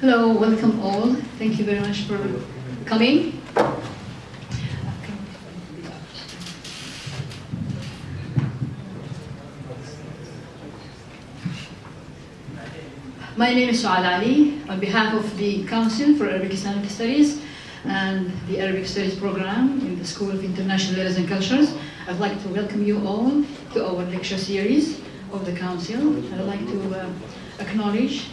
Hello, welcome all. Thank you very much for coming. My name is Souad Ali. On behalf of the Council for Arabic Islamic Studies and the Arabic Studies program in the School of International Letters and Cultures, I'd like to welcome you all to our lecture series of the Council. I'd like to acknowledge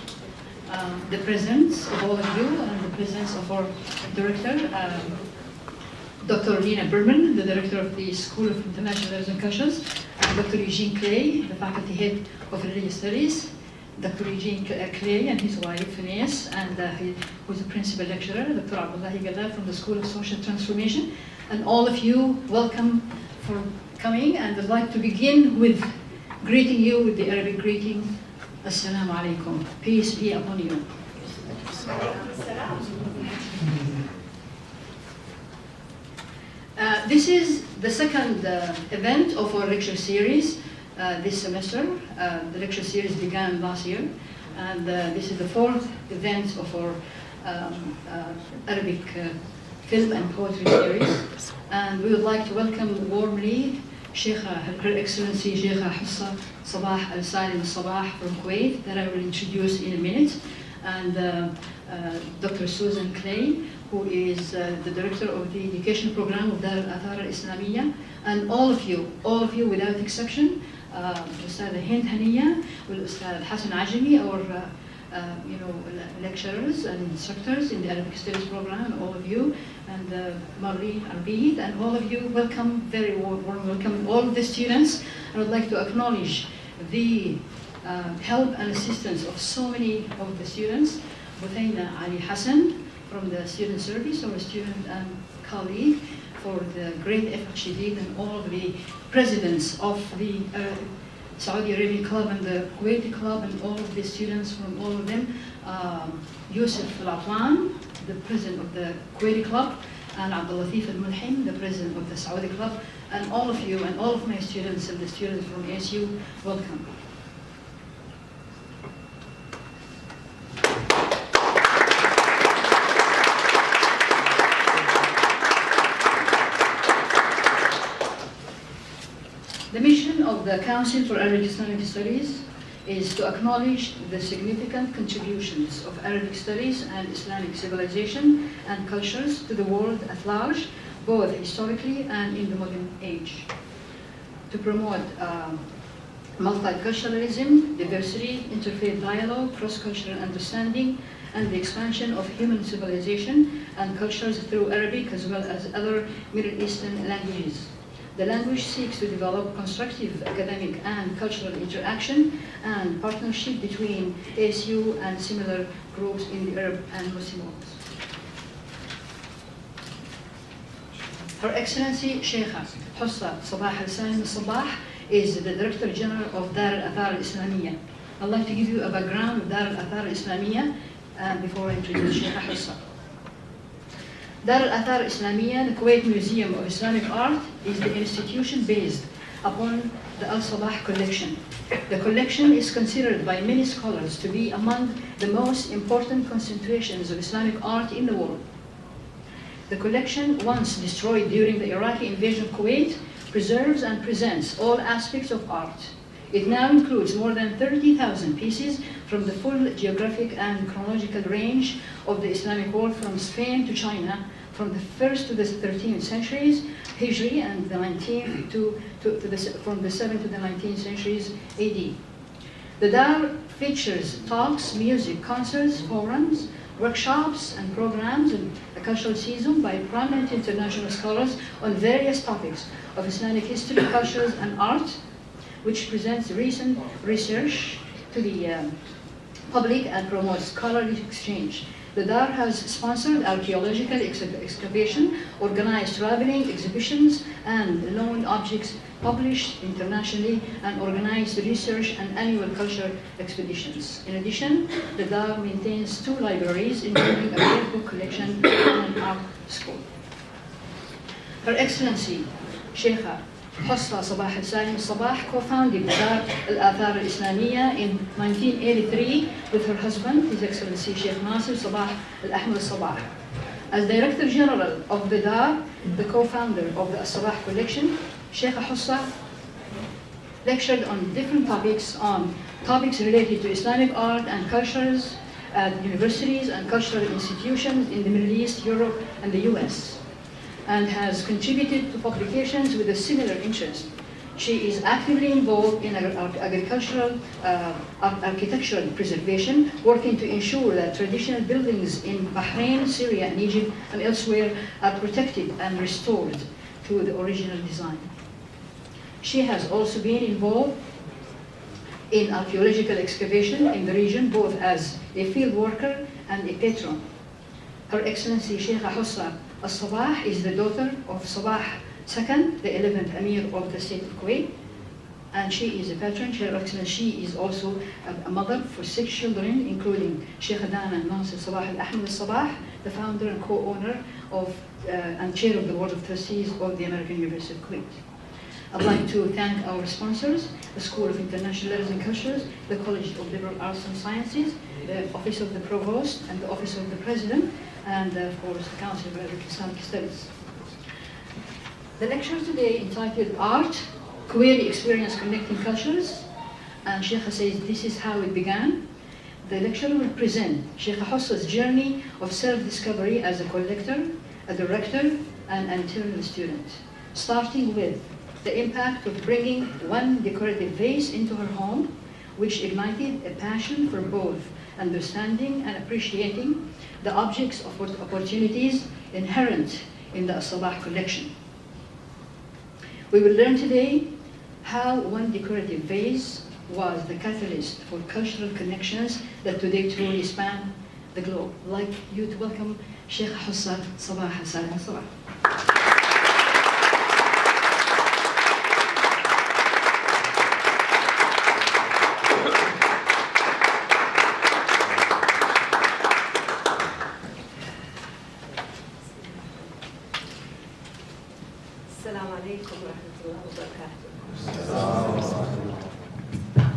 the presence of all of you and the presence of our director, Dr. Lina Berman, the director of the School of International Letters and Cultures, and Dr. Eugene Clay, the faculty head of Religious Studies, Dr. Eugene Clay and his wife, Ines, and who's a principal lecturer, Dr. Abdullahi Galla from the School of Social Transformation. And all of you, welcome for coming. And I'd like to begin with greeting you with the Arabic greeting, Assalamu alaikum. Peace be upon you. This is the second event of our lecture series this semester. The lecture series began last year, and this is the fourth event of our Arabic film and poetry series. And we would like to welcome warmly Sheikha, Her Excellency Sheikha Hussah Al-Sabah from Kuwait, that I will introduce in a minute, and Dr. Susan Clay, who is the director of the education program of Dar al-Athar al-Islamiyya, and all of you without exception, Ustad Hind Haniya, Ustad Hassan Ajami, our lecturers and instructors in the Arabic Studies program, all of you, and Marli Arbid, and all of you, welcome, very warm welcome, all of the students. I would like to acknowledge the help and assistance of so many of the students. Buthaina Ali Hassan from the student service, our student and colleague, for the great effort she did, and all of the presidents of the Saudi Arabian Club and the Kuwaiti Club, and all of the students from all of them, Yusuf Al-Atwan, the president of the Kuwaiti Club, and Abdul Latif Al-Mulhim, the president of the Saudi Club, and all of you and all of my students and the students from ASU, welcome. The mission of the Council for Arabic Islamic Studies is to acknowledge the significant contributions of Arabic studies and Islamic civilization and cultures to the world at large, both historically and in the modern age. To promote multiculturalism, diversity, interfaith dialogue, cross-cultural understanding, and the expansion of human civilization and cultures through Arabic as well as other Middle Eastern languages. The language seeks to develop constructive academic and cultural interaction and partnership between ASU and similar groups in the Arab and Muslim world. Her Excellency Sheikha Hussah Al-Sabah is the Director General of Dar al-Athar al-Islamiyya. I'd like to give you a background of Dar al-Athar al-Islamiyya before I introduce Sheikha Hussah. Dar al-Athar al-Islamiyya, the Kuwait Museum of Islamic Art, is the institution based upon the Al-Sabah collection. The collection is considered by many scholars to be among the most important concentrations of Islamic art in the world. The collection, once destroyed during the Iraqi invasion of Kuwait, preserves and presents all aspects of art. It now includes more than 30,000 pieces from the full geographic and chronological range of the Islamic world, from Spain to China, from the 1st to the 13th centuries Hijri, and the 19th from the 7th to the 19th centuries AD. The Dar features talks, music, concerts, forums, workshops, and programs, and a cultural season by prominent international scholars on various topics of Islamic history, cultures, and art, which presents recent research to the public and promotes scholarly exchange. The Dar has sponsored archaeological excavation, organized traveling exhibitions, and loaned objects published internationally, and organized research and annual culture expeditions. In addition, the Dar maintains 2 libraries, including a rare book collection and an art school. Her Excellency Sheikha Hussah Sabah Al-Sabah co-founded Dar al-Athar al-Islamiyya in 1983 with her husband, His Excellency Sheikh Nasir Sabah Al-Ahmad Sabah. As Director General of the Dar, the co-founder of the Al-Sabah collection, Sheikha Hussah lectured on different topics related to Islamic art and cultures at universities and cultural institutions in the Middle East, Europe, and the US, and has contributed to publications with a similar interest. She is actively involved in agricultural architectural preservation, working to ensure that traditional buildings in Bahrain, Syria, and Egypt, and elsewhere are protected and restored to the original design. She has also been involved in archaeological excavation in the region, both as a field worker and a patron. Her Excellency Sheikha Hussah Al-Sabah is the daughter of Sabah II, the 11th Emir of the State of Kuwait, and she is a patron. Her Excellency, she is also a mother for 6 children, including Sheikh Dana Nasir Sabah Al-Ahmad Sabah, the founder and co-owner of and chair of the Board of Trustees of the American University of Kuwait. I'd like to thank our sponsors, the School of International Letters and Cultures, the College of Liberal Arts and Sciences, the Office of the Provost, and the Office of the President, and of course the Council of Arabic Islamic Studies. The lecture today entitled Art, Kuwaiti Experience Connecting Cultures, and Sheikha says this is how it began. The lecturer will present Sheikha Hussah's journey of self-discovery as a collector, a director, and an internal student, starting with the impact of bringing one decorative vase into her home, which ignited a passion for both understanding and appreciating the objects of opportunities inherent in the Al-Sabah collection. We will learn today how one decorative vase was the catalyst for cultural connections that today truly span the globe. I'd like you to welcome Sheikha Hussah Sabah Al-Sabah. Assalamu alaikum wa rahmatullahi wa barakatuh.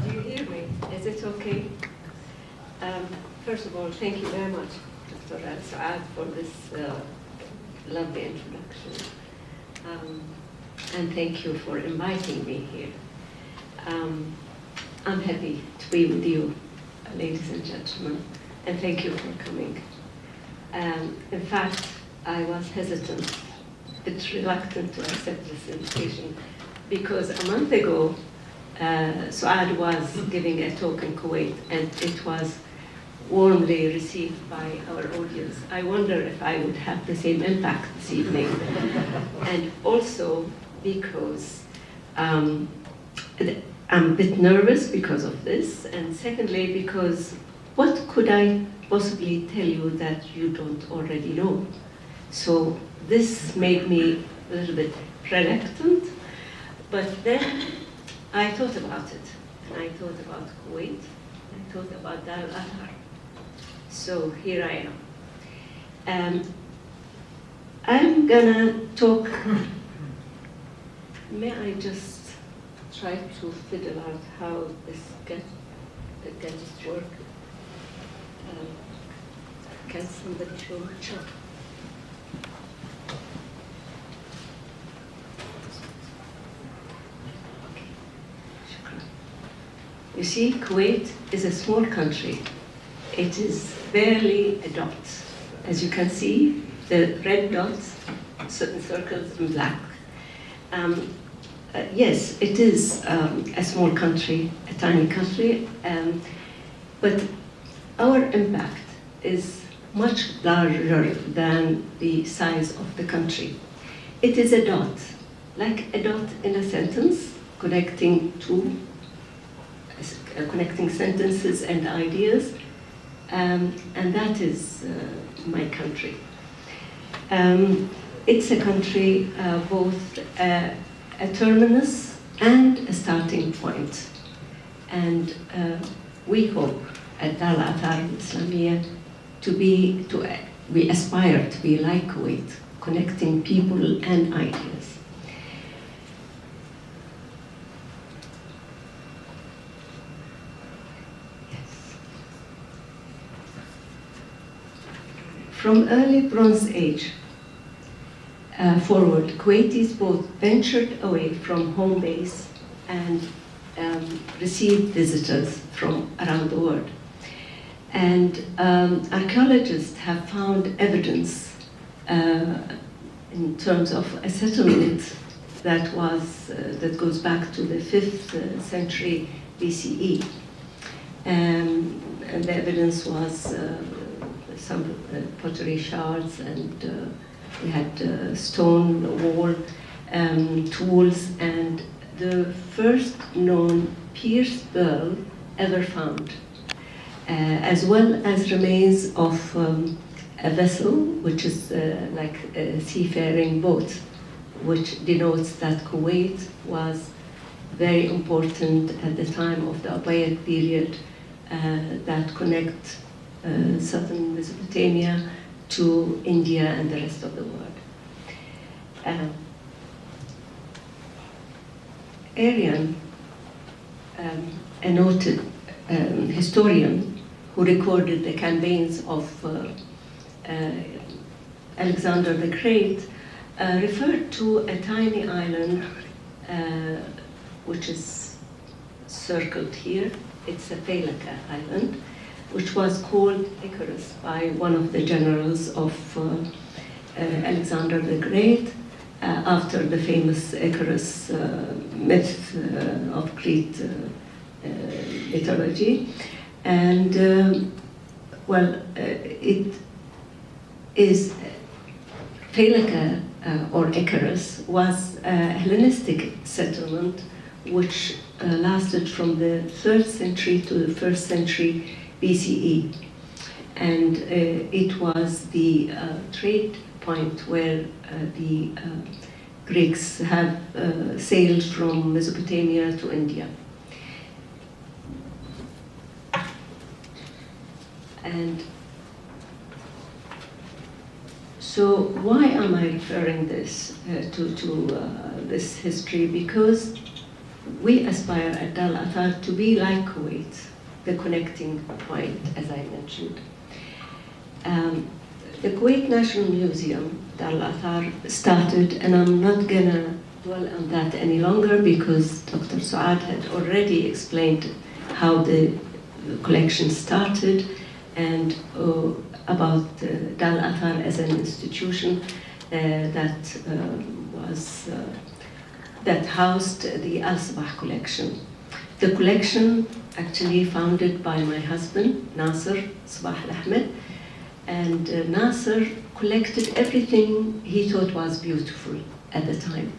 Do you hear me? Is it okay? First of all, thank you very much, Dr. Souad, for this lovely introduction. And thank you for inviting me here. I'm happy to be with you, ladies and gentlemen, and thank you for coming. In fact, I was hesitant, a bit reluctant to accept this invitation, because a month ago, Souad was giving a talk in Kuwait, and it was warmly received by our audience. I wonder if I would have the same impact this evening. And also because I'm a bit nervous because of this, and secondly because what could I possibly tell you that you don't already know? So this made me a little bit reluctant, but then I thought about it, and I thought about Kuwait, I thought about Dar al-Athar. So here I am. I'm gonna talk, may I just try to figure out how this gadgets work? Can somebody show me? Sure. Okay. Shukran. You see, Kuwait is a small country. It is barely a dot. As you can see, the red dots, certain circles in black. Yes, it is a small country, a tiny country, but our impact is much larger than the size of the country. It is a dot, like a dot in a sentence, connecting sentences and ideas, and that is my country. It's a country both a terminus and a starting point. And we hope at Dar al-Athar Islamiyya we aspire to be like Kuwait, connecting people and ideas. From early Bronze Age forward, Kuwaitis both ventured away from home base and received visitors from around the world. And archaeologists have found evidence in terms of a settlement that goes back to the 5th century BCE. And the evidence was some pottery shards, and we had stone wall tools, and the first known pierced pearl ever found, as well as remains of a vessel, which is like a seafaring boat, which denotes that Kuwait was very important at the time of the Umayyad period, that connect southern Mesopotamia to India and the rest of the world. Arian, a noted historian who recorded the campaigns of Alexander the Great, referred to a tiny island which is circled here. It's a Failaka island, which was called Icarus by one of the generals of Alexander the Great, after the famous Icarus myth of Greek mythology. And well, it is Failaka or Icarus was a Hellenistic settlement which lasted from the 3rd century to the 1st century BCE. And it was the trade point where the Greeks have sailed from Mesopotamia to India. And so why am I referring this to this history? Because we aspire at Dar al-Athar to be like Kuwait, the connecting point, as I mentioned. The Kuwait National Museum, Dar al-Athar, started, and I'm not gonna dwell on that any longer because Dr. Souad had already explained how the collection started and about Dar al-Athar as an institution that housed the Al-Sabah collection. The collection actually founded by my husband, Nasser Sabah Ahmed, and Nasser collected everything he thought was beautiful at the time.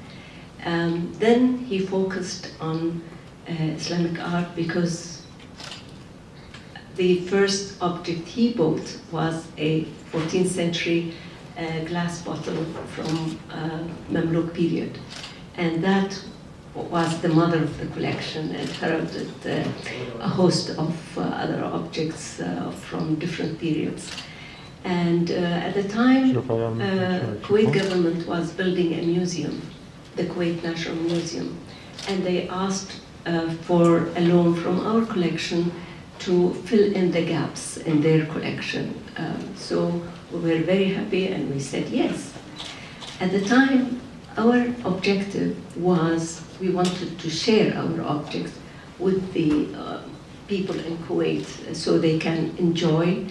Then he focused on Islamic art because the first object he bought was a 14th century glass bottle from Mamluk period. And that was the mother of the collection and heralded a host of other objects from different periods. And at the time, Kuwait government was building a museum, the Kuwait National Museum, and they asked for a loan from our collection to fill in the gaps in their collection. So we were very happy and we said yes. At the time, our objective was we wanted to share our objects with the people in Kuwait so they can enjoy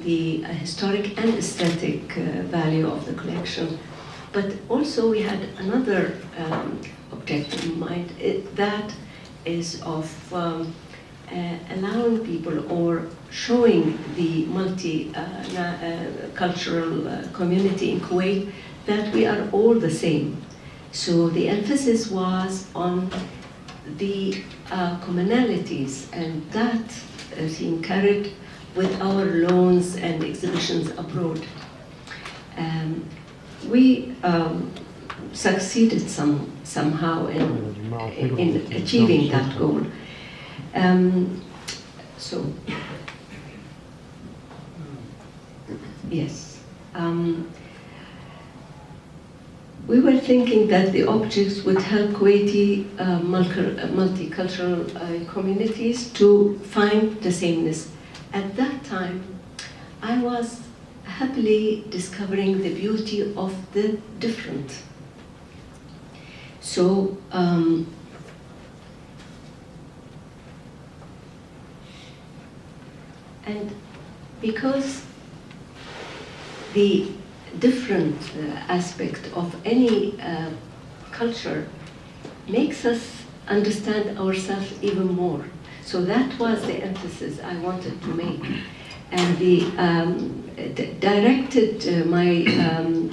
the historic and aesthetic value of the collection. But also we had another objective in mind, that is of allowing people or showing the multi-cultural community in Kuwait that we are all the same. So the emphasis was on the commonalities, and that is encouraged with our loans and exhibitions abroad. We succeeded somehow in achieving that goal. So, yes. We were thinking that the objects would help Kuwaiti multicultural communities to find the sameness. At that time, I was happily discovering the beauty of the different. So, and because the different aspect of any culture makes us understand ourselves even more. So that was the emphasis I wanted to make. And directed my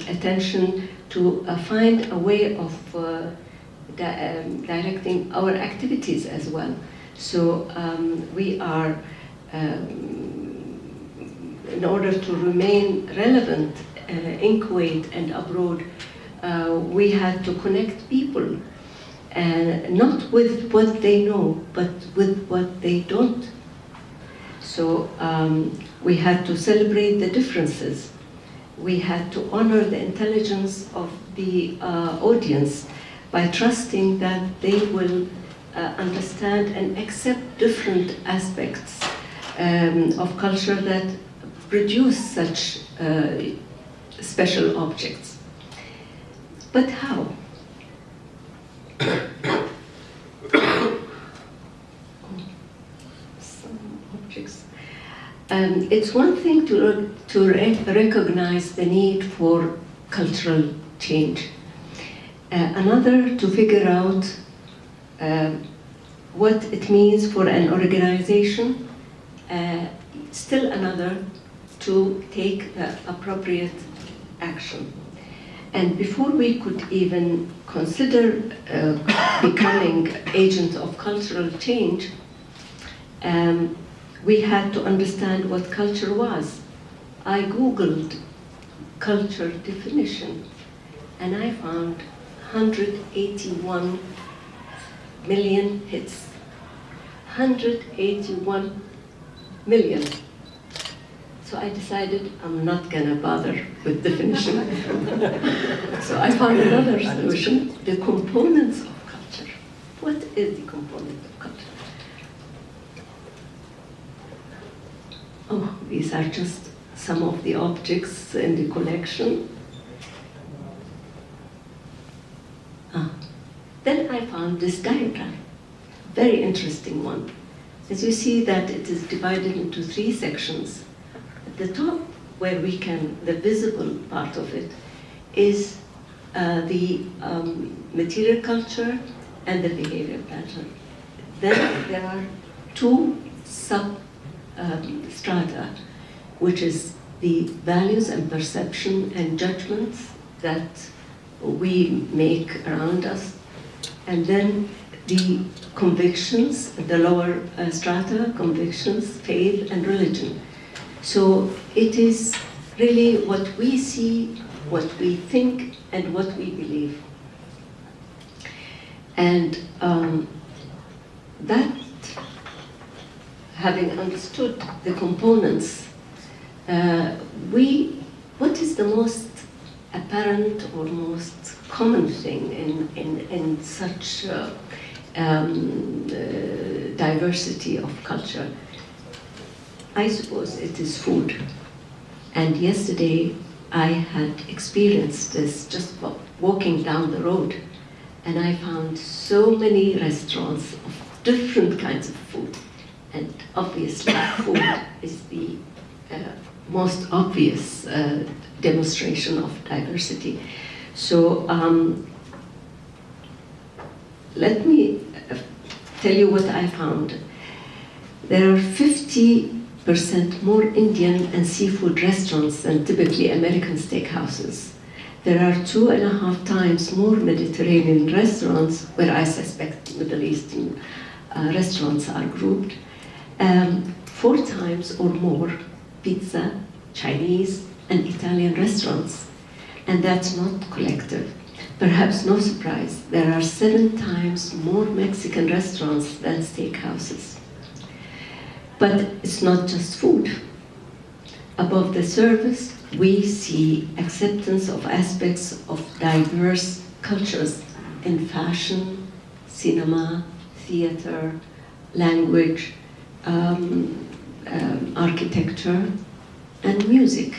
attention to find a way of directing our activities as well. So we are, in order to remain relevant in Kuwait and abroad, we had to connect people, not with what they know, but with what they don't. So we had to celebrate the differences. We had to honor the intelligence of the audience by trusting that they will understand and accept different aspects of culture that produce such special objects. But how? Some objects. It's one thing to recognize the need for cultural change. Another to figure out what it means for an organization. Still another to take the appropriate action. And before we could even consider becoming agents of cultural change, we had to understand what culture was. I Googled culture definition, and I found 181 million hits. 181 million. So I decided I'm not gonna bother with definition. So I found another solution, the components of culture. What is the component of culture? Oh, these are just some of the objects in the collection. Then I found this diagram, very interesting one. As you see that it is divided into 3 sections. At the top, where we can, the visible part of it, is the material culture and the behavioral culture. Then there are 2 strata, which is the values and perception and judgments that we make around us, and then the convictions, the lower strata, convictions, faith, and religion. So it is really what we see, what we think, and what we believe. And that, having understood the components, what is the most apparent or most common thing in such diversity of culture? I suppose it is food. And yesterday I had experienced this just walking down the road, and I found so many restaurants of different kinds of food. And obviously food is the most obvious demonstration of diversity. So let me tell you what I found. There are 50% more Indian and seafood restaurants than typically American steakhouses. There are 2.5 times more Mediterranean restaurants, where I suspect Middle Eastern restaurants are grouped. 4 times or more pizza, Chinese, and Italian restaurants. And that's not collective. Perhaps no surprise, there are 7 times more Mexican restaurants than steakhouses. But it's not just food. Above the surface, we see acceptance of aspects of diverse cultures in fashion, cinema, theater, language, architecture, and music.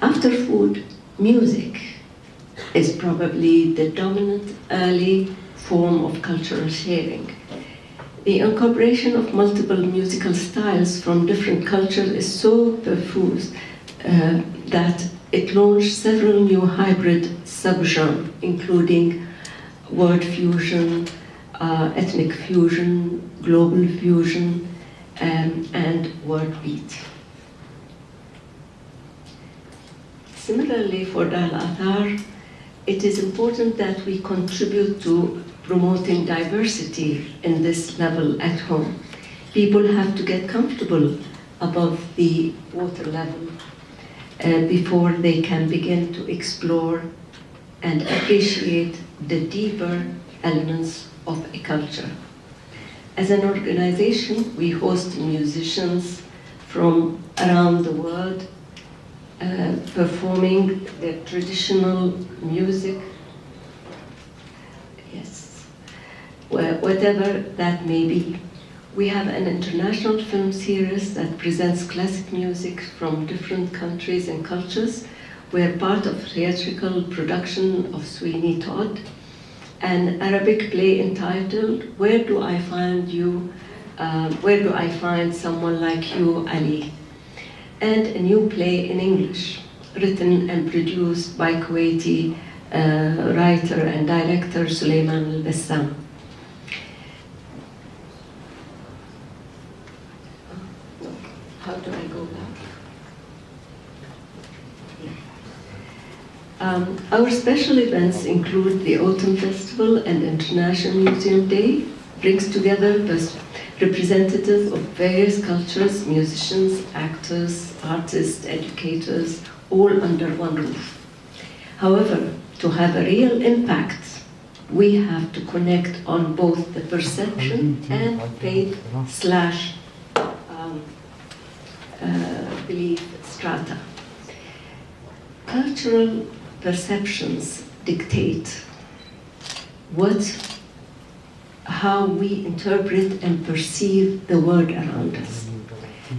After food, music is probably the dominant early form of cultural sharing. The incorporation of multiple musical styles from different cultures is so profuse that it launched several new hybrid subgenres, including word fusion, ethnic fusion, global fusion, and word beat. Similarly, for Dar al-Athar, it is important that we contribute to promoting diversity in this level at home. People have to get comfortable above the water level before they can begin to explore and appreciate the deeper elements of a culture. As an organization, we host musicians from around the world performing their traditional music, yes, whatever that may be. We have an international film series that presents classic music from different countries and cultures. We're part of theatrical production of Sweeney Todd, an Arabic play entitled Where Do I Find You? Where Do I Find Someone Like You, Ali? And a new play in English, written and produced by Kuwaiti writer and director Suleiman al-Bassam. How do I go back? Our special events include the Autumn Festival and International Museum Day, brings together representatives of various cultures, musicians, actors, artists, educators, all under one roof. However, to have a real impact, we have to connect on both the perception and faith / belief strata. Cultural perceptions dictate how we interpret and perceive the world around us.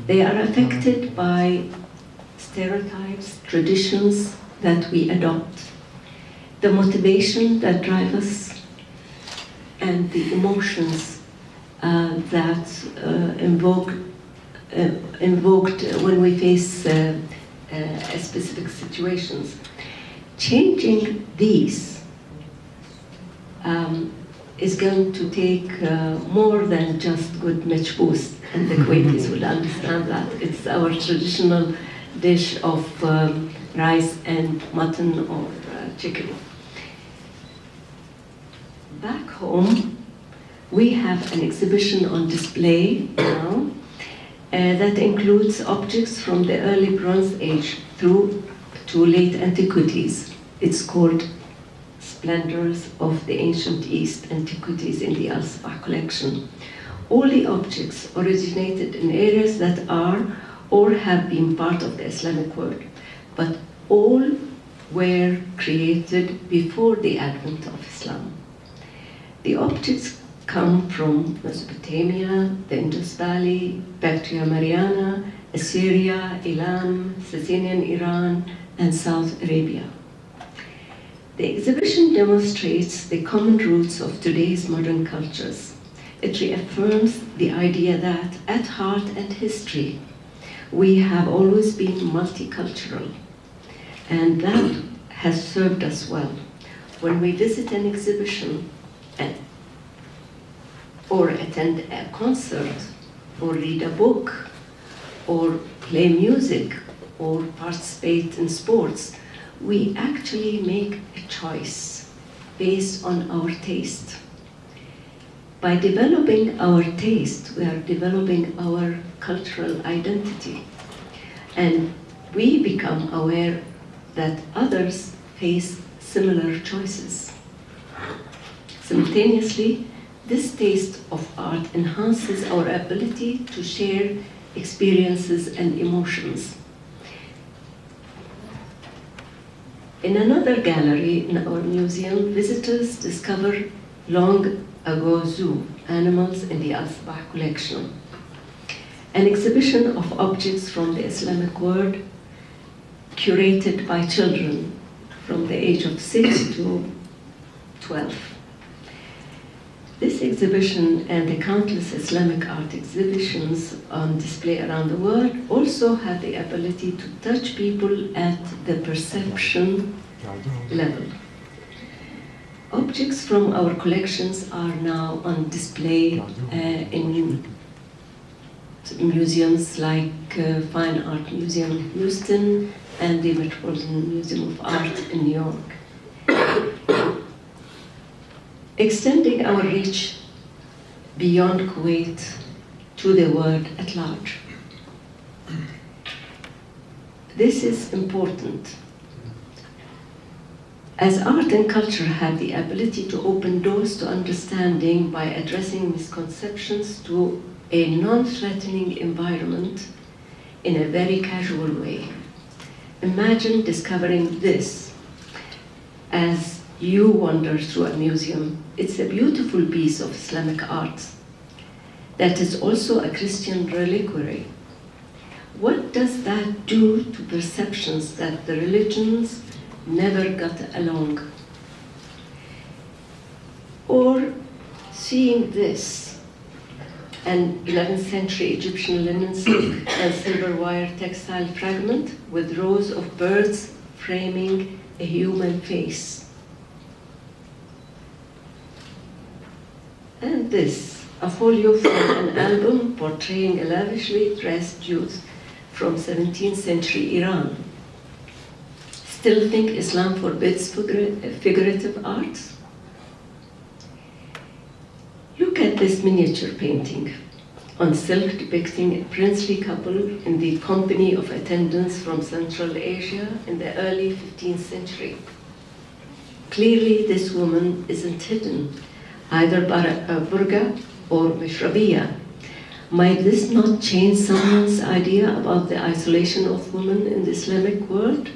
They are affected by stereotypes, traditions that we adopt, the motivation that drive us, and the emotions that invoked when we face specific situations. Changing these is going to take more than just good mechbous, and the Kuwaitis will understand that. It's our traditional dish of rice and mutton or chicken. Back home, we have an exhibition on display now that includes objects from the early Bronze Age through to late antiquities. It's called Splendors of the Ancient East, Antiquities in the Al-Sabah collection. All the objects originated in areas that are or have been part of the Islamic world, but all were created before the advent of Islam. The objects come from Mesopotamia, the Indus Valley, Bactria Mariana, Assyria, Elam, Sasanian Iran, and South Arabia. The exhibition demonstrates the common roots of today's modern cultures. It reaffirms the idea that at heart and history, we have always been multicultural, and that has served us well. When we visit an exhibition or attend a concert or read a book or play music or participate in sports, we actually make a choice based on our taste. By developing our taste, we are developing our cultural identity, and we become aware that others face similar choices. Simultaneously, this taste of art enhances our ability to share experiences and emotions. In another gallery in our museum, visitors discover long ago zoo animals in the Al-Sabah collection. An exhibition of objects from the Islamic world curated by children from the age of 6 to 12. This exhibition and the countless Islamic art exhibitions on display around the world also have the ability to touch people at the perception level. Objects from our collections are now on display in museums like Fine Art Museum in Houston and the Metropolitan Museum of Art in New York. Extending our reach beyond Kuwait to the world at large. This is important, as art and culture have the ability to open doors to understanding by addressing misconceptions to a non-threatening environment in a very casual way. Imagine discovering this as you wander through a museum. It's a beautiful piece of Islamic art that is also a Christian reliquary. What does that do to perceptions that the religions never got along? Or seeing this, an 11th century Egyptian linen silk and silver wire textile fragment with rows of birds framing a human face. And this, a folio from an album portraying a lavishly dressed youth from 17th century Iran. Still think Islam forbids figurative art? Look at this miniature painting on silk depicting a princely couple in the company of attendants from Central Asia in the early 15th century. Clearly, this woman isn't hidden, either by a burqa or mishrabiyah. Might this not change someone's idea about the isolation of women in the Islamic world?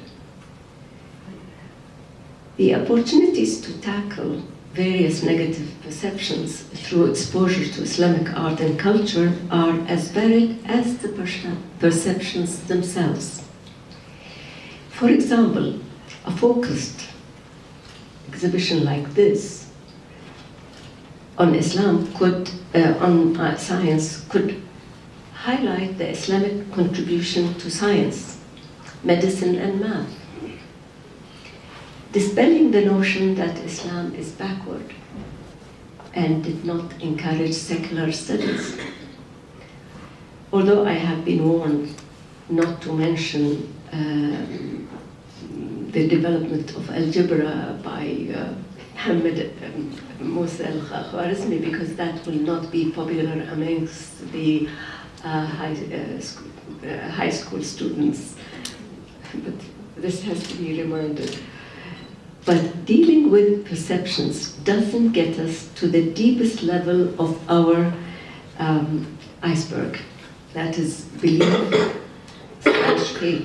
The opportunities to tackle various negative perceptions through exposure to Islamic art and culture are as varied as the perceptions themselves. For example, a focused exhibition like this on Islam on science could highlight the Islamic contribution to science, medicine, and math, dispelling the notion that Islam is backward and did not encourage secular studies. Although I have been warned not to mention the development of algebra by Muhammad Musa al-Khwarizmi, because that will not be popular amongst the high school students. But this has to be reminded. But dealing with perceptions doesn't get us to the deepest level of our iceberg, that is belief/faith.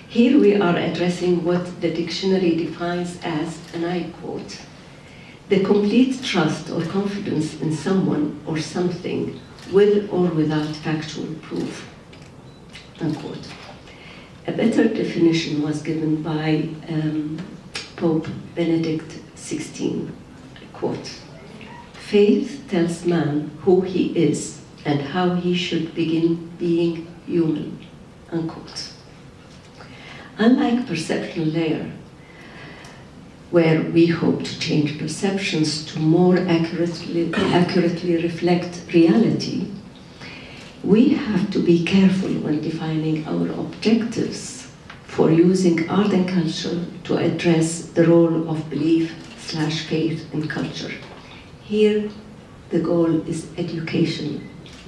Here we are addressing what the dictionary defines as, and I quote, the complete trust or confidence in someone or something with or without factual proof, unquote. A better definition was given by Pope Benedict XVI, I quote, faith tells man who he is and how he should begin being human, unquote. Unlike perceptual layer, where we hope to change perceptions to more accurately reflect reality, we have to be careful when defining our objectives for using art and culture to address the role of belief/faith in culture. Here, the goal is education,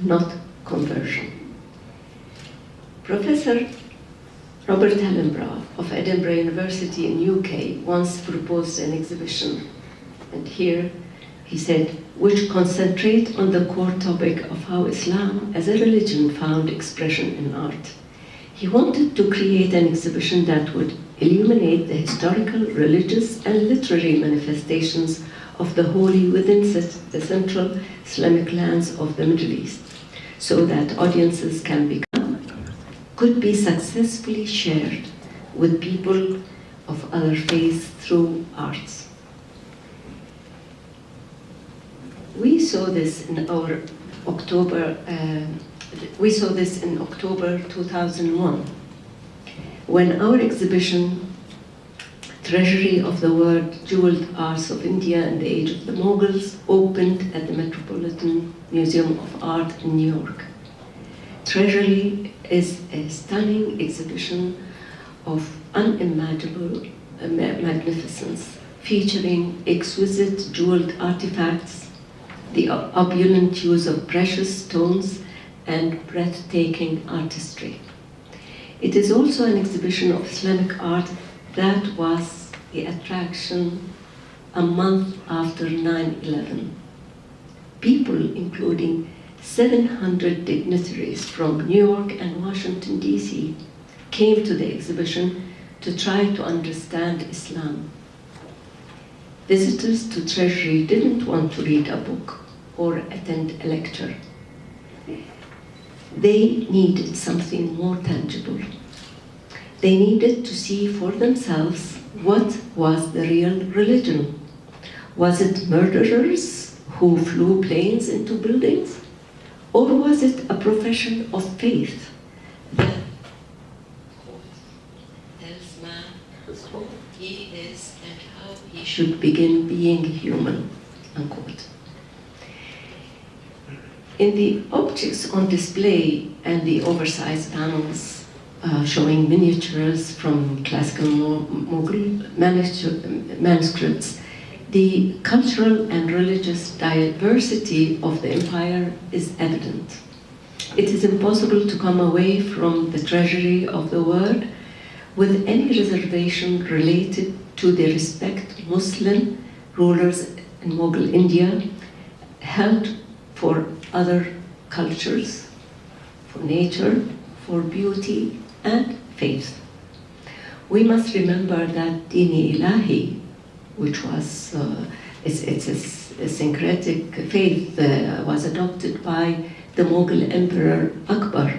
not conversion. Professor Robert Hellenbrough of Edinburgh University in UK once proposed an exhibition, and here he said, which concentrate on the core topic of how Islam as a religion found expression in art. He wanted to create an exhibition that would illuminate the historical, religious, and literary manifestations of the holy within the central Islamic lands of the Middle East, so that audiences could be successfully shared with people of other faiths through arts. We saw this in October 2001, when our exhibition, Treasury of the World, Jeweled Arts of India and the Age of the Mughals, opened at the Metropolitan Museum of Art in New York. Treasury is a stunning exhibition of unimaginable magnificence, featuring exquisite jeweled artifacts, the opulent use of precious stones, and breathtaking artistry. It is also an exhibition of Islamic art that was the attraction a month after 9/11. People, including 700 dignitaries from New York and Washington, D.C., came to the exhibition to try to understand Islam. Visitors to Treasury didn't want to read a book or attend a lecture. They needed something more tangible. They needed to see for themselves what was the real religion. Was it murderers who flew planes into buildings? Or was it a profession of faith that tells man who he is and how he should begin being human, unquote. In the objects on display and the oversized panels showing miniatures from classical Mughal manuscripts, the cultural and religious diversity of the empire is evident. It is impossible to come away from the Treasury of the World with any reservation related to the respect Muslim rulers in Mughal India held for other cultures, for nature, for beauty and faith. We must remember that Dini Ilahi, which was it's a syncretic faith, was adopted by the Mughal Emperor Akbar.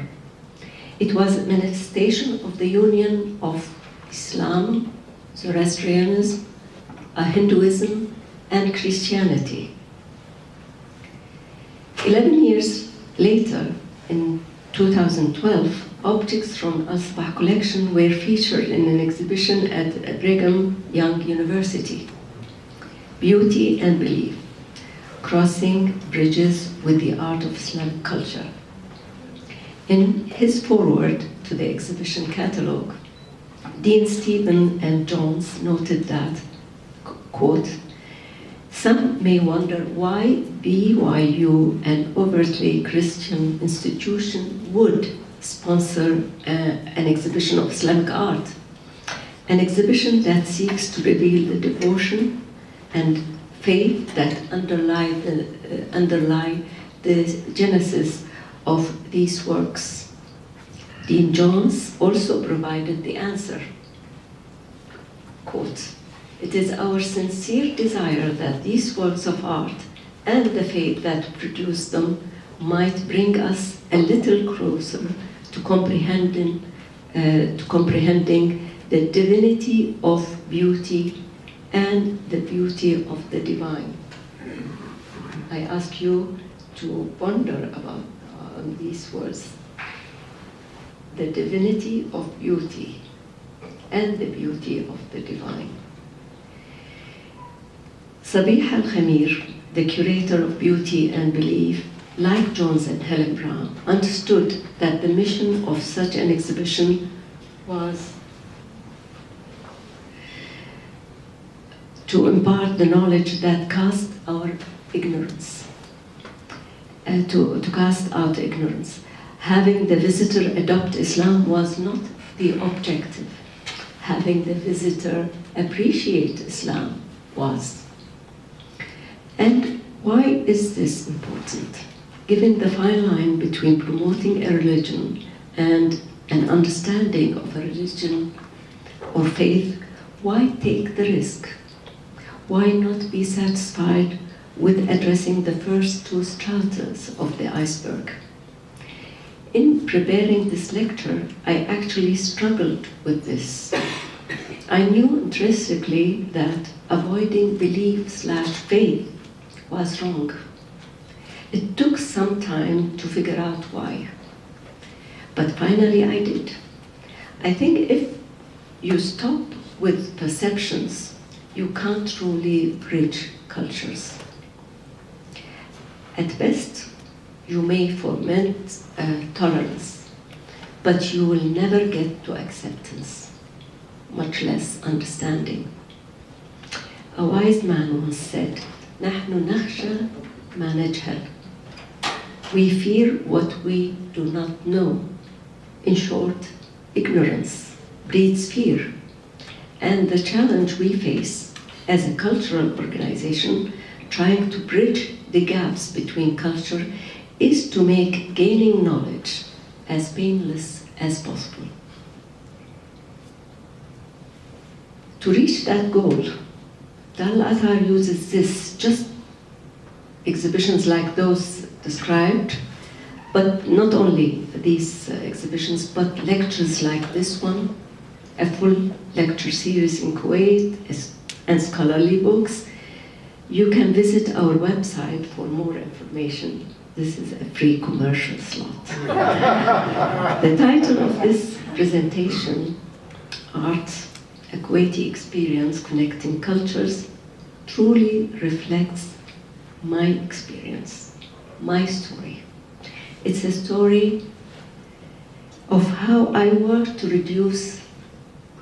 It was a manifestation of the union of Islam, Zoroastrianism, Hinduism, and Christianity. 11 years later, in 2012, objects from Al-Sabah collection were featured in an exhibition at Brigham Young University. Beauty and Belief, Crossing Bridges with the Art of Islamic Culture. In his foreword to the exhibition catalogue, Dean Stephen and Jones noted that, quote, "Some may wonder why BYU, an overtly Christian institution, would sponsor an exhibition of Islamic art, an exhibition that seeks to reveal the devotion and faith that underlie the genesis of these works." Dean Jones also provided the answer. Quote, "It is our sincere desire that these works of art and the faith that produced them might bring us a little closer to comprehending the divinity of beauty and the beauty of the divine." I ask you to ponder about these words. The divinity of beauty and the beauty of the divine. Sabih Al-Khamir, the curator of Beauty and Belief, like Jones and Helen Brown, understood that the mission of such an exhibition was to impart the knowledge that cast our ignorance, to cast out ignorance. Having the visitor adopt Islam was not the objective. Having the visitor appreciate Islam was. And why is this important? Given the fine line between promoting a religion and an understanding of a religion or faith, why take the risk? Why not be satisfied with addressing the first two stratas of the iceberg? In preparing this lecture, I actually struggled with this. I knew intrinsically that avoiding belief/faith was wrong. It took some time to figure out why, but finally I did. I think if you stop with perceptions, you can't truly bridge cultures. At best, you may foment tolerance, but you will never get to acceptance, much less understanding. A wise man once said, "نحن نخشى ما نجهل." We fear what we do not know. In short, ignorance breeds fear. And the challenge we face as a cultural organization trying to bridge the gaps between culture is to make gaining knowledge as painless as possible. To reach that goal, Dar al-Athar uses this, just exhibitions like those described, but not only these exhibitions, but lectures like this one, a full lecture series in Kuwait, and scholarly books. You can visit our website for more information. This is a free commercial slot. The title of this presentation, Art, a Kuwaiti Experience Connecting Cultures, truly reflects my experience, my story. It's a story of how I worked to reduce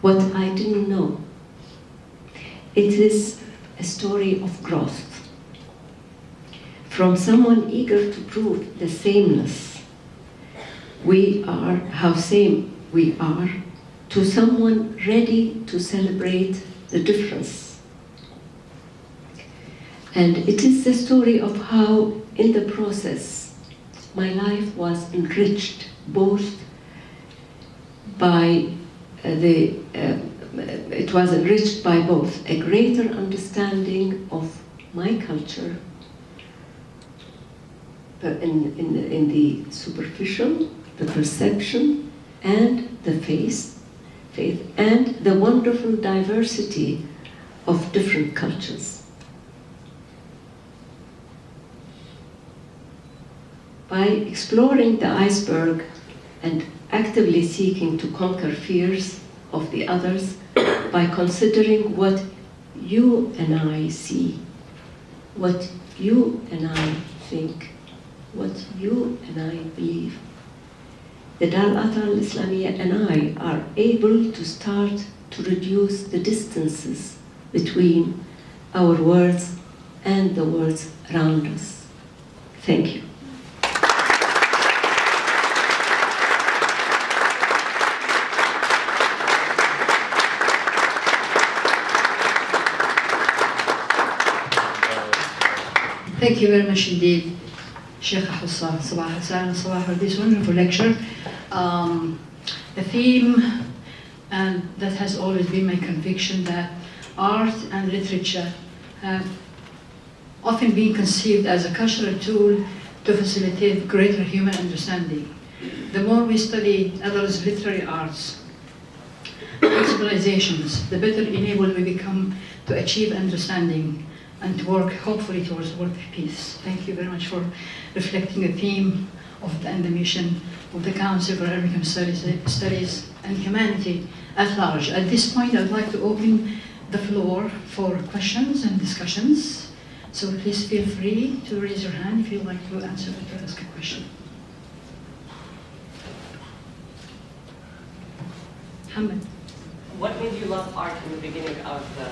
what I didn't know. It is a story of growth. From someone eager to prove the sameness we are, how same we are, to someone ready to celebrate the difference. And it is the story of how, in the process, my life was enriched both by it was enriched by both a greater understanding of my culture in the superficial, the perception, and the faith, and the wonderful diversity of different cultures. By exploring the iceberg and actively seeking to conquer fears of the others, by considering what you and I see, what you and I think, what you and I believe, the Dar al-Athar al-Islamiyya and I are able to start to reduce the distances between our words and the words around us. Thank you. Thank you very much indeed, Sheikha Hussah, Sabah, for this wonderful lecture. The theme, and that has always been my conviction, that art and literature have often been conceived as a cultural tool to facilitate greater human understanding. The more we study others' literary arts and civilizations, the better enabled we become to achieve understanding and to work, hopefully, towards the world of peace. Thank you very much for reflecting the theme and the mission of the Council for Arabic Studies and Humanity at large. At this point, I'd like to open the floor for questions and discussions. So please feel free to raise your hand if you'd like to answer or to ask a question. Hamid. What made you love art in the beginning of the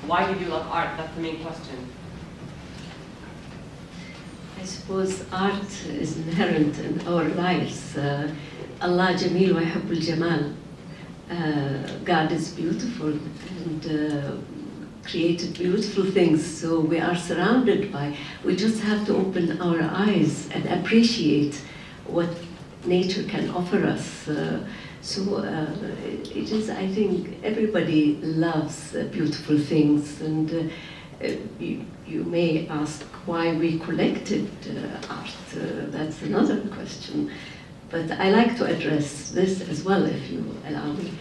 Why did you love art? That's the main question. I suppose art is inherent in our lives. Allah Jamil wa yuhibbul Jamal. God is beautiful and created beautiful things, so we are surrounded by, we just have to open our eyes and appreciate what nature can offer us. It is, I think, everybody loves beautiful things, and You may ask why we collected art. That's another question. But I like to address this as well, if you allow me.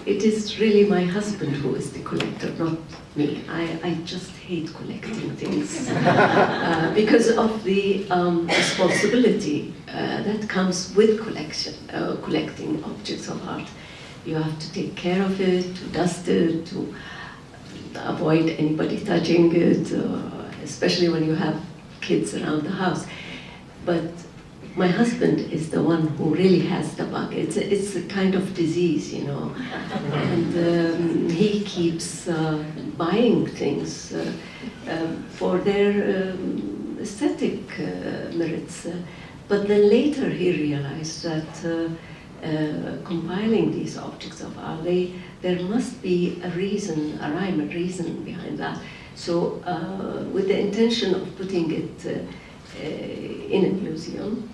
It is really my husband who is the collector, not me. I just hate collecting things because of the responsibility that comes with collecting objects of art. You have to take care of it, to dust it, to avoid anybody touching it, especially when you have kids around the house. But my husband is the one who really has the bug. It's a kind of disease, you know. And he keeps buying things for their aesthetic merits. But then later he realized that compiling these objects of art, there must be a reason, a rhyme, a reason behind that. So with the intention of putting it in a museum,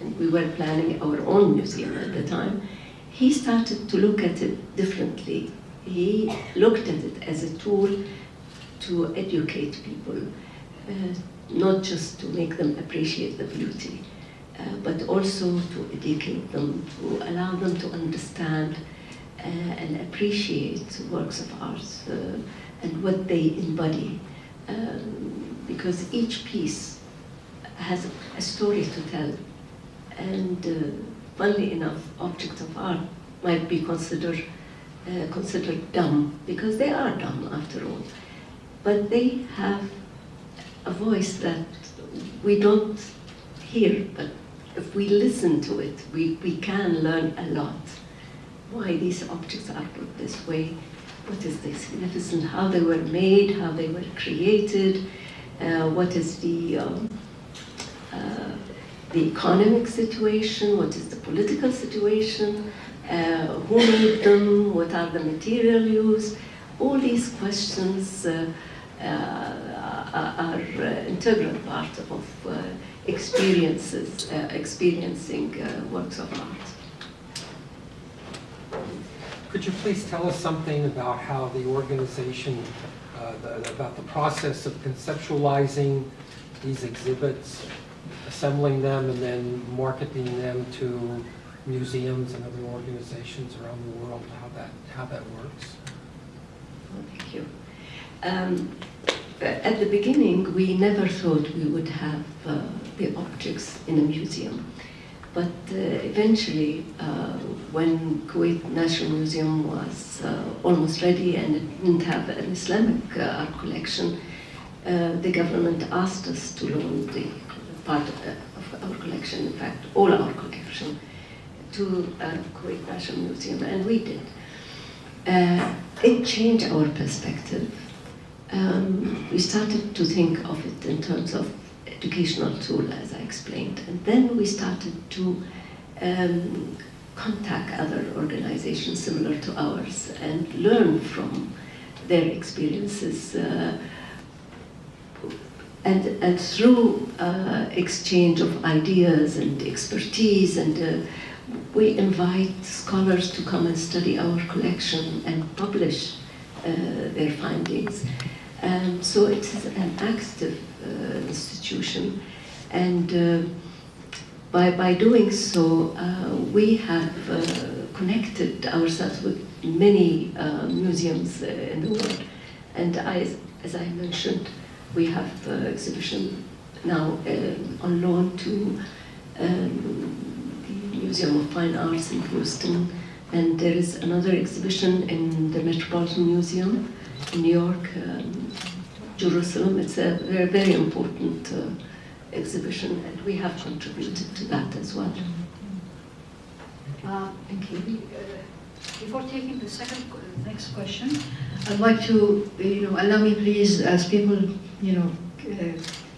and we were planning our own museum at the time, he started to look at it differently. He looked at it as a tool to educate people, not just to make them appreciate the beauty, but also to educate them, to allow them to understand and appreciate works of art and what they embody. Because each piece has a story to tell. And funnily enough, objects of art might be considered dumb, because they are dumb after all. But they have a voice that we don't hear, but if we listen to it, we can learn a lot. Why these objects are put this way, what is the significance, how they were made, how they were created, what is the economic situation, what is the political situation, who made them, what are the material used. All these questions are integral part of experiencing works of art. Could you please tell us something about how the organization, about the process of conceptualizing these exhibits, assembling them, and then marketing them to museums and other organizations around the world, how that works? Oh, thank you. At the beginning, we never thought we would have the objects in a museum. But eventually, when Kuwait National Museum was almost ready and it didn't have an Islamic art collection, the government asked us to loan the part of our collection, in fact, all our collection, to Kuwait National Museum, and we did. It changed our perspective. We started to think of it in terms of educational tool, as I explained, and then we started to contact other organizations similar to ours and learn from their experiences, and through exchange of ideas and expertise, and we invite scholars to come and study our collection and publish their findings. So it is an active institution, and by doing so, we have connected ourselves with many museums in the world. And as I mentioned, we have exhibition now on loan to the Museum of Fine Arts in Houston, and there is another exhibition in the Metropolitan Museum in New York, Jerusalem. It's a very, very important exhibition, and we have contributed to that as well. Thank you. Before taking the next question, I'd like to, allow me please, as people,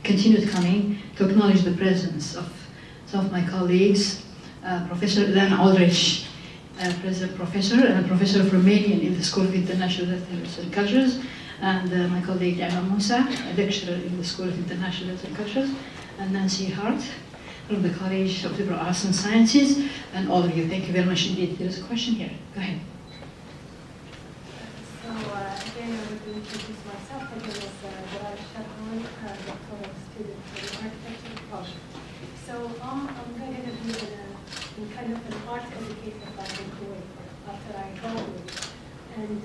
continue coming, to acknowledge the presence of some of my colleagues, Professor Ilan Aldrich, professor and a professor of Romanian in the School of International Letters and Cultures, and my colleague Emma Musa, a lecturer in the School of International Letters and Cultures, and Nancy Hart from the College of Liberal Arts and Sciences, and all of you. Thank you very much indeed. There is a question here. Go ahead. So again, I would introduce myself. My name is Jalal Shabhan, doctoral student for the architecture project. So I'm going to be in kind of an art educator back in Kuwait after I graduate. And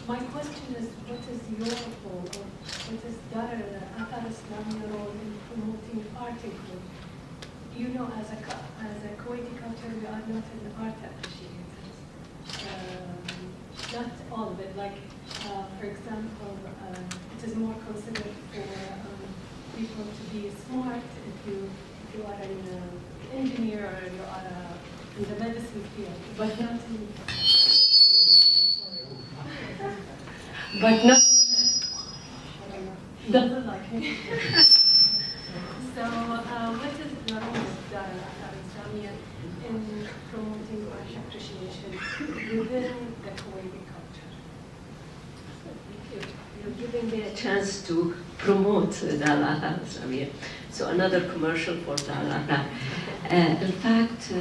my question is, what is your role, or what is Dar al-Islamiyya role in promoting art in Kuwait? You know, as a Kuwaiti culture, we are not an art appreciators. Not all of it. Like, for example, it is more considered for people to be smart if you are an engineer or you are in the medicine field, but not in. But not. Doesn't like me. So, what is the role of Dar al-Islamiyya in promoting art appreciation within the Kuwaiti culture? You're giving me a chance to promote Dar al-Islamiyya. So another commercial for Dar al-Islamiyya. In fact,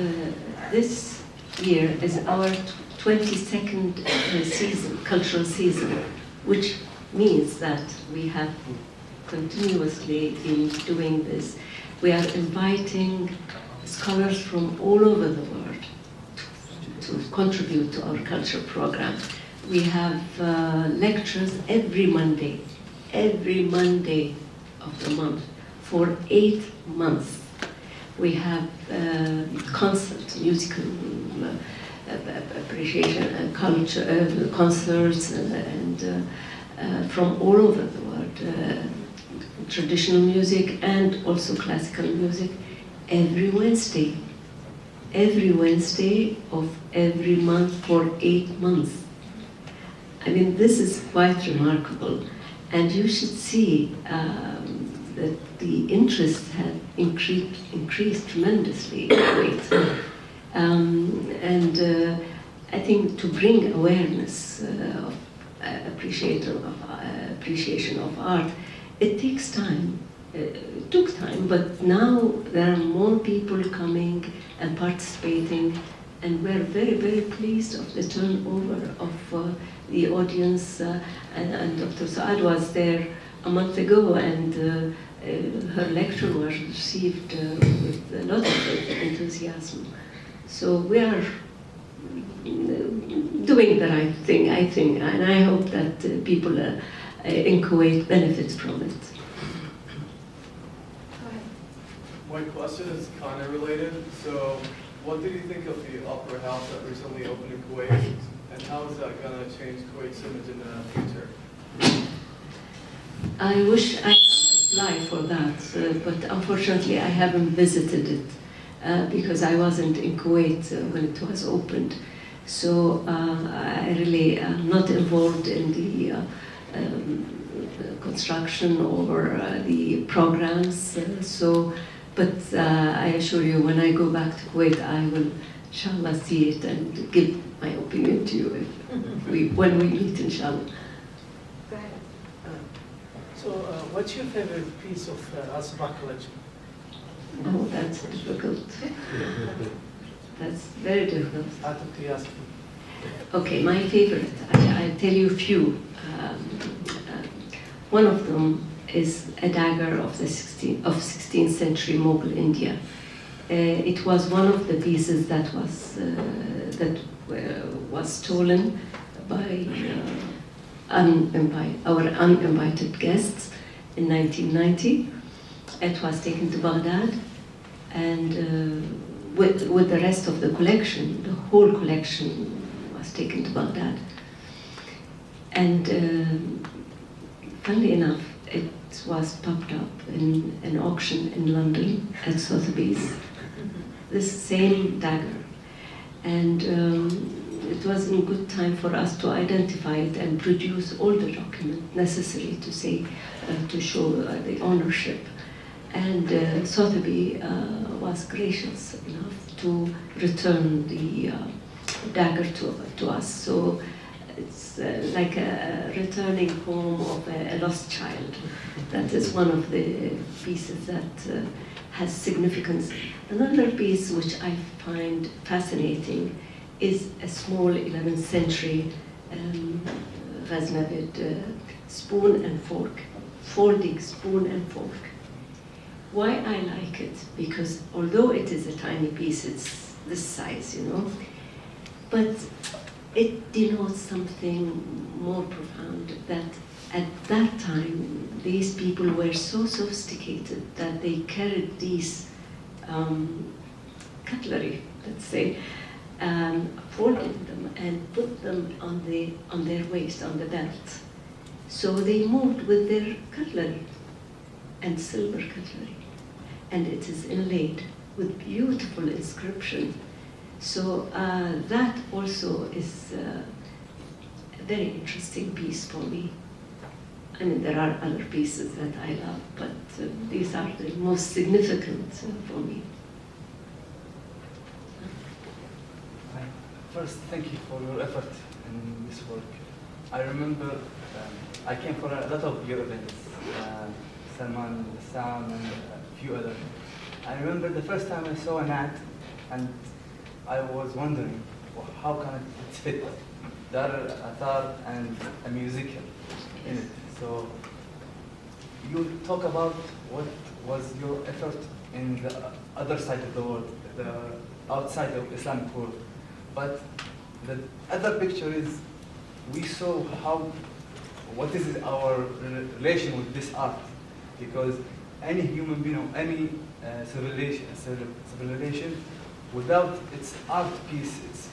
this year is our 22nd season, cultural season, which means that we have continuously been doing this. We are inviting scholars from all over the world to contribute to our culture program. We have lectures every Monday of the month for 8 months. We have concert, musical appreciation, culture, concerts, and from all over the world. Traditional music and also classical music every Wednesday of every month for 8 months. I mean, this is quite remarkable, and you should see that the interest had increased tremendously in Kuwait. And I think to bring awareness of appreciation of art, it takes time. It took time, but now there are more people coming and participating, and we're very, very pleased of the turnover of the audience. And Dr. Souad was there a month ago, and her lecture was received with a lot of enthusiasm. So we are doing the right thing, I think, and I hope that people in Kuwait benefit from it. My question is kind of related. So, what did you think of the Opera House that recently opened in Kuwait, and how is that going to change Kuwait's image in the future? I wish I could apply for that, but unfortunately I haven't visited it because I wasn't in Kuwait when it was opened. So I really am not involved in the construction or the programs. But I assure you, when I go back to Kuwait, I will, inshallah, see it and give my opinion to you when we meet, inshallah. Go ahead. So, what's your favorite piece of Al-Sabah collection? Oh, that's difficult. That's very difficult. Out of curiosity. Okay, my favorite, I'll tell you a few. One of them is a dagger of the 16th century Mughal India. It was one of the pieces that was stolen by our uninvited guests in 1990. It was taken to Baghdad, and with the rest of the collection, the whole collection was taken to Baghdad. And funnily enough, it was popped up in an auction in London at Sotheby's, this same dagger. And it was in good time for us to identify it and produce all the documents necessary to say, to show the ownership. And Sotheby was gracious enough to return the dagger to us. So it's like a returning home of a lost child. That is one of the pieces that has significance. Another piece which I find fascinating is a small 11th century Ghaznavid spoon and fork, folding spoon and fork. Why I like it? Because although it is a tiny piece, it's this size, you know, but it denotes something more profound, that at that time, these people were so sophisticated that they carried these cutlery, let's say, folded them and put them on their waist, on the belt. So they moved with their cutlery and silver cutlery. And it is inlaid with beautiful inscription. So that also is a very interesting piece for me. I mean, there are other pieces that I love, but these are the most significant for me. First, thank you for your effort in this work. I remember I came for a lot of your events, Salman, Sam, and a few others. I remember the first time I saw an ad, and I was wondering, well, how can it fit Dar al-Athar and a musical in it? So you talk about what was your effort in the other side of the world, the outside of Islamic world. But the other picture is, we saw what is our relation with this art, because any human being, any civilization, without its art piece, it's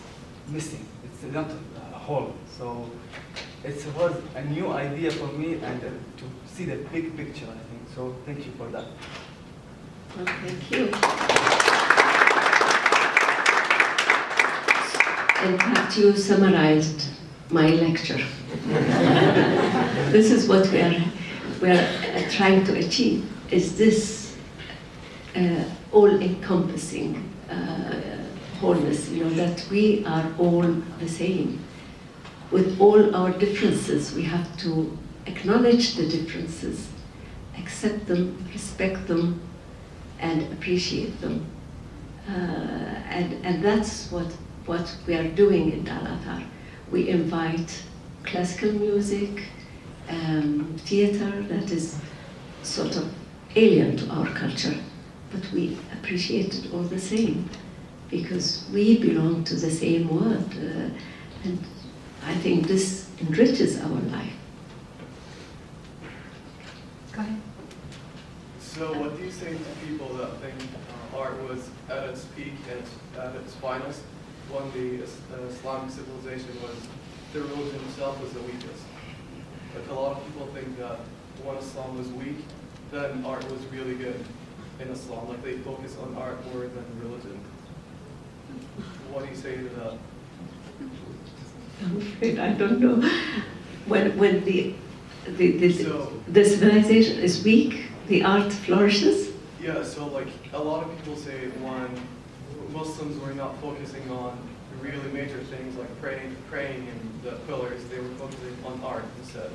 missing. It's not a whole. So it was a new idea for me, and to see the big picture, I think. So thank you for that. Well, thank you. In fact, you summarized my lecture. This is what we are trying to achieve, is this all-encompassing wholeness, you know, that we are all the same. With all our differences, we have to acknowledge the differences, accept them, respect them, and appreciate them. And that's what we are doing in Dar al-Athar. We invite classical music, theater that is sort of alien to our culture, but we appreciate it all the same, because we belong to the same world, and I think this enriches our life. Go ahead. So what do you say to people that think art was at its peak and at its finest when the Islamic civilization was, the religion itself was the weakest? Like, a lot of people think that when Islam was weak, then art was really good in Islam. Like, they focus on art more than religion. What do you say to that? I'm afraid I don't know. When the civilization is weak, the art flourishes? Yeah, so like a lot of people say when Muslims were not focusing on really major things like praying and the pillars, they were focusing on art instead.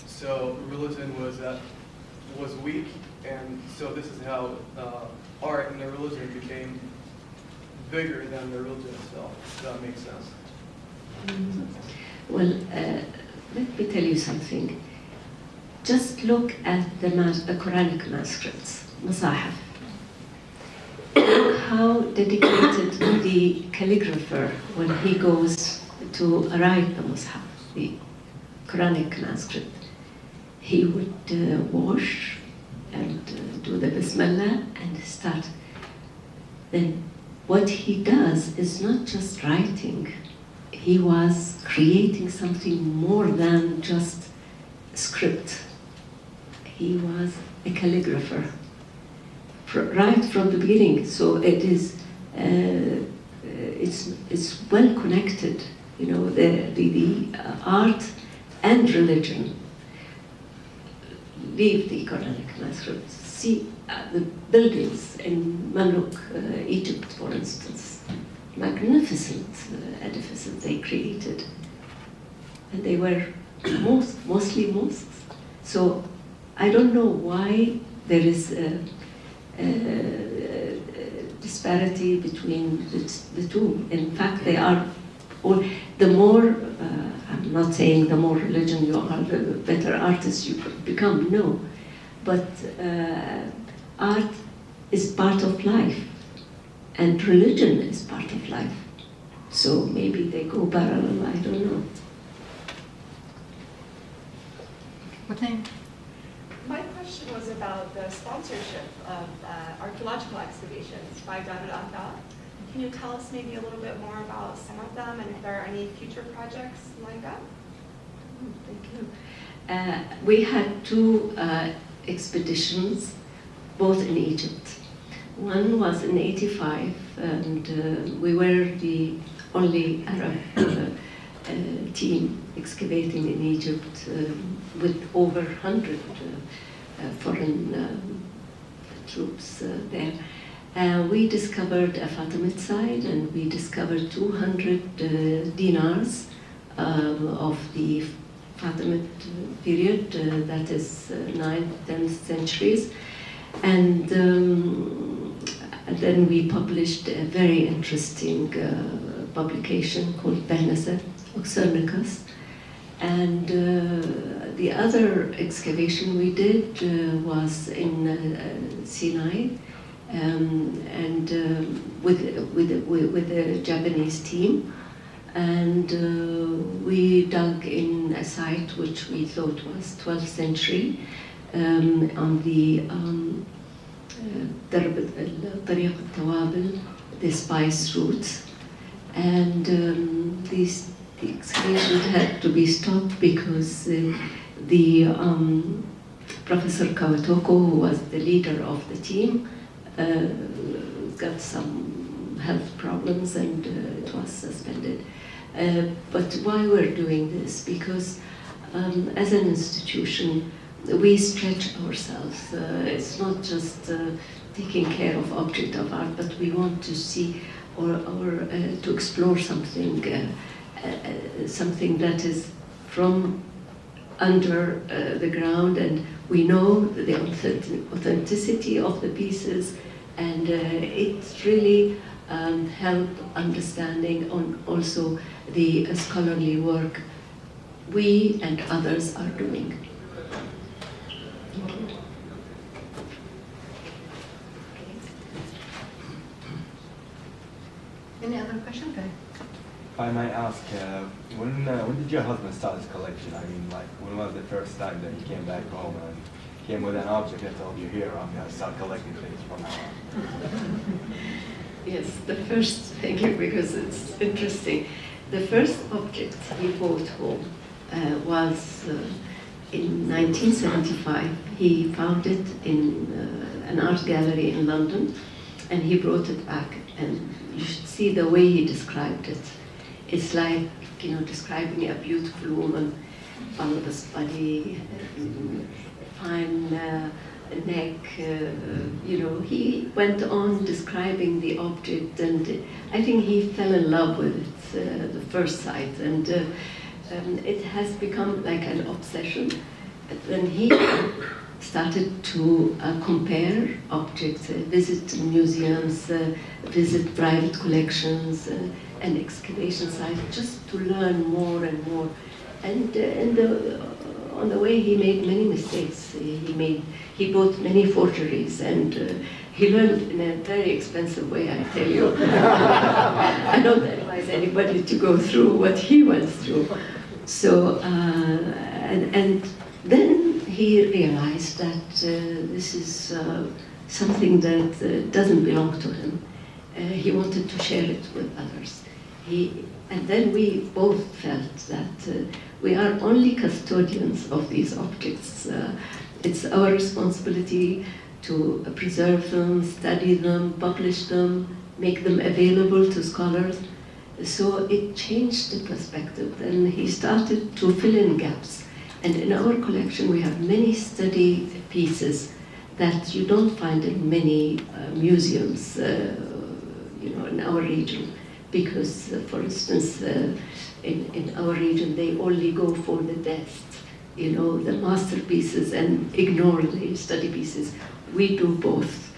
So religion was weak, and so this is how art and the religion became bigger than the religion itself. Does that make sense? Well, let me tell you something. Just look at the Quranic manuscripts, Masahif. Look how dedicated the calligrapher, when he goes to write the Mus'haf, the Quranic manuscript, he would wash and do the Bismillah and start. Then what he does is not just writing. He was creating something more than just script. He was a calligrapher right from the beginning. So it is, it's well connected. You know, the art and religion. Leave the Quranic manuscripts. See the buildings in Mamluk, Egypt, for instance. Magnificent edifices they created, and they were mostly mosques. So I don't know why there is a disparity between the two. In fact, they are all. The more I'm not saying the more religion you are, the better artist you could become, no. But art is part of life, and religion is part of life. So maybe they go parallel, I don't know. What name? My question was about the sponsorship of archaeological excavations by Dar al-Athar. Can you tell us maybe a little bit more about some of them and if there are any future projects lined up? Thank you. We had two expeditions, both in Egypt. One was in '85, and we were the only Arab team excavating in Egypt with over 100 foreign troops there. We discovered a Fatimid site, and we discovered 200 dinars of the Fatimid period, that is 9th, 10th centuries. And then we published a very interesting publication called Behnasa Oxyrnicus. And the other excavation we did was in Sinai, and with a Japanese team. And we dug in a site which we thought was 12th century on the طريق التوابل, the spice routes. And the excavation had to be stopped because the Professor Kawatoko, who was the leader of the team, got some health problems, and it was suspended. But why we're doing this? Because as an institution, we stretch ourselves. It's not just taking care of object of art, but we want to see or to explore something, something that is from under the ground, and we know the authenticity of the pieces, and it's really help understanding on also the scholarly work we and others are doing. Any other question? Okay. If I might ask, when did your husband start his collection? I mean, like, when was the first time that he came back home and came with an object and told you, here, I'm going to start collecting things from now on? Yes, the first, thank you, because it's interesting. The first object he brought home was in 1975. He found it in an art gallery in London, and he brought it back. And you should see the way he described it. It's like, you know, describing a beautiful woman, bulbous body, fine neck, you know. He went on describing the object, and I think he fell in love with it the first sight, and it has become like an obsession. Then he started to compare objects, visit museums, visit private collections, and excavation sites, just to learn more and more. And on the way, he made many mistakes. He bought many forgeries, and he learned in a very expensive way, I tell you. I don't advise anybody to go through what he went through. So, and then he realized that this is something that doesn't belong to him. He wanted to share it with others. And then we both felt that we are only custodians of these objects. It's our responsibility to preserve them, study them, publish them, make them available to scholars. So it changed the perspective, and he started to fill in gaps. And in our collection, we have many study pieces that you don't find in many museums, you know, in our region. Because, for instance, in our region, they only go for the best, you know, the masterpieces, and ignore the study pieces. We do both.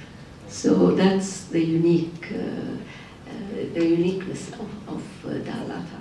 So that's the uniqueness of Dar al-Athar.